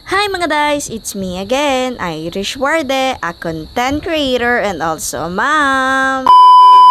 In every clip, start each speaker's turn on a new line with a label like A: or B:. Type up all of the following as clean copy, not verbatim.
A: Hi mga guys, it's me again, Irish Warde, a content creator and also a mom.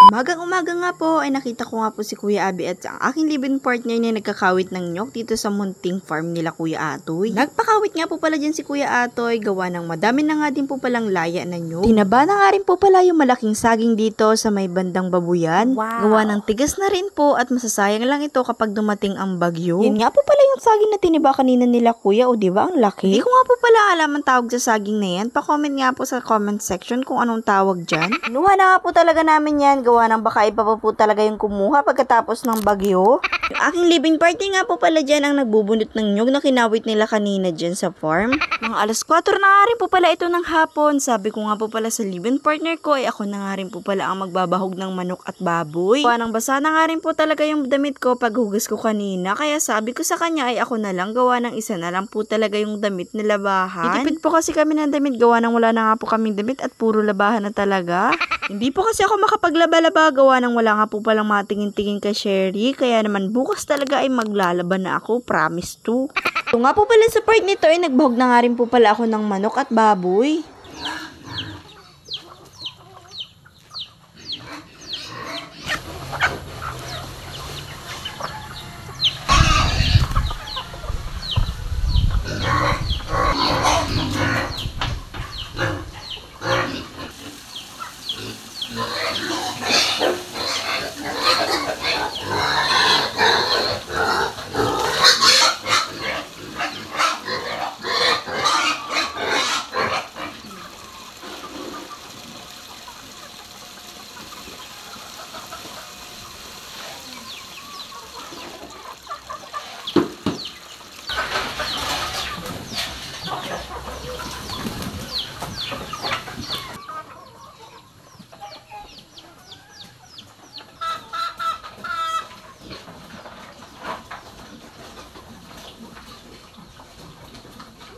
A: Umagang-umaga nga po ay nakita ko nga po si Kuya Abi at ang aking live-in partner na nagkakawit ng nyok dito sa munting farm nila Kuya Atoy. Nagpakawit nga po pala dyan si Kuya Atoy, gawa ng madami na nga din po palang laya na nyok. Tinaba na nga rin po pala yung malaking saging dito sa may bandang babuyan. Wow. Gawa ng tigas na rin po at masasayang lang ito kapag dumating ang bagyo. Yan nga po pala yung saging na tiniba kanina nila Kuya, o diba ang laki? Hindi ko nga po pala alam ang tawag sa saging na yan. Pa-comment nga po sa comment section kung anong tawag dyan. Kinuha na nga po talaga namin yan, gawa ng baka iba pa po talaga yung kumuha pagkatapos ng bagyo. Yung aking living party nga po pala dyan ang nagbubunot ng nyog na kinawit nila kanina dyan sa farm. Mga alas 4 na nga rin po pala ito ng hapon. Sabi ko nga po pala sa living partner ko ay ako na nga rin po pala ang magbabahog ng manok at baboy. Gawa ng basa na nga rin po talaga yung damit ko pag hugas ko kanina. Kaya sabi ko sa kanya ay ako na lang, gawa ng isa na lang po talaga yung damit na labahan. Itipid po kasi kami ng damit, gawa ng wala na nga po kaming damit at puro labahan na talaga. Hindi po kasi ako makapaglaba-laba, gawa ng wala nga po palang matingin-tingin kay Sherry. Kaya naman bukas talaga ay maglalaban na ako, promise to. So nga po pala sa part nito ay nagbahog na nga rin po pala ako ng manok at baboy.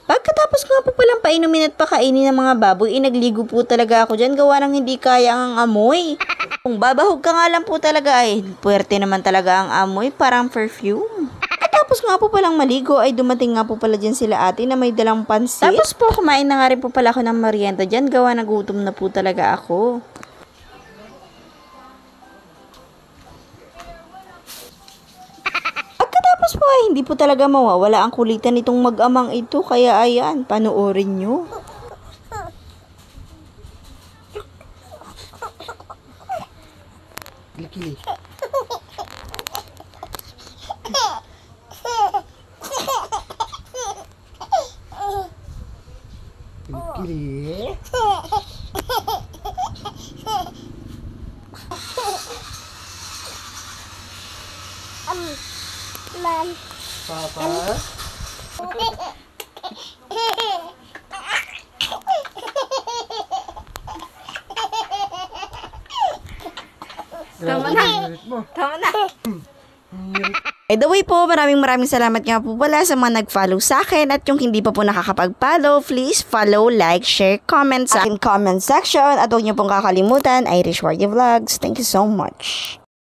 A: Pagkatapos nga po palang painumin at pakainin ng mga baboy, nagligo po talaga ako dyan, gawa ng hindi kaya ang amoy. Kung babahog ka nga lang po talaga ay puwerte naman talaga ang amoy, parang perfume. Tapos nga po palang maligo ay dumating nga po pala dyan sila ate na may dalang pansit. Tapos po kumain na nga rin po pala ako ng merienda dyan, gawa na gutom na po talaga ako. Tapos po ay hindi po talaga mawawala ang kulitan nitong mag-amang ito, kaya ayan, panoorin nyo.
B: Kili-kili. Kili-kili. Papa.
A: Tama na. Tama na. By the way po, maraming salamat nga po pala sa mga nag-follow sa akin at yung hindi pa po nakakapag-follow, please follow, like, share, comment sa akin comment section at huwag niyo pong kakalimutan, Irish Warde Vlogs. Thank you so much.